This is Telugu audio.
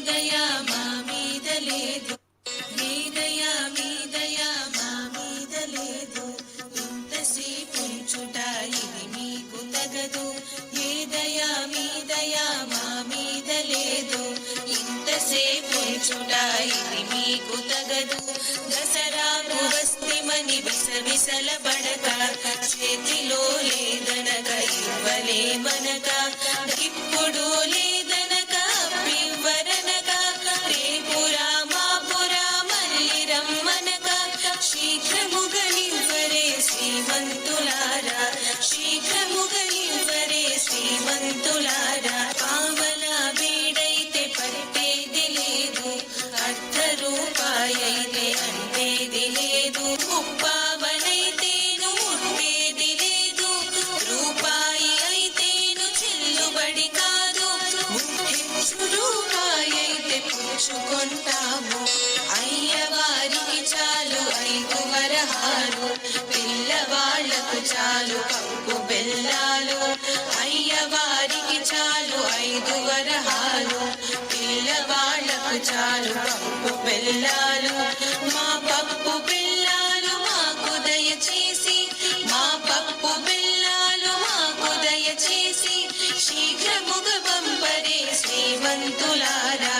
దయా మా మీద లేదు, నీ దయా మీ దయా మా మీద లేదు. ఇంతసేపు ఉంచుట ఇది మీకు తగదు, ఏ దయా మీ దయా మా మీద లేదు. ఇంతసేపు ఉంచుట ఇది మీకు తగదు. దసరాకు వస్తిమని విసవిసల బడక, చేతిలో లేదనక ఇవ్వలేమనక, ఇప్పుడు లేదనక అప్పివ్వరనక, రేపురా మాపురా మళ్ళీ రమ్మనక, శీఘ్రముగనివ్వరే శ్రీమంతులారా, శీఘ్రముగనివ్వరే శ్రీమంతులారా. పావలా బీడైతే పట్టేది లేదు, అర్ధ రూపాయైతే అంటేది లేదు, ముప్పావనైతేను ఉండేది లేదు, రూపాయి అయితేను చెల్లుబడి కాదు, ముఖ్యంచు రూపాయి అయితే పుచ్చుకుంటాము. అయ్యవారికి చాలు 5 వరహాలు, పిల్లవాళ్లకు చాలు పప్పు బెల్లాలు. అయ్యవారికి చాలు 5 వరహాలు, పిల్లవాళ్లకు చాలు పప్పు బెల్లాలు. మా పప్పు బెల్లాలు మాకు దయచేసి, మా పప్పు బెల్లాలు మాకు దయచేసి, శీఘ్రముగ పంపరే శ్రీమంతులారా.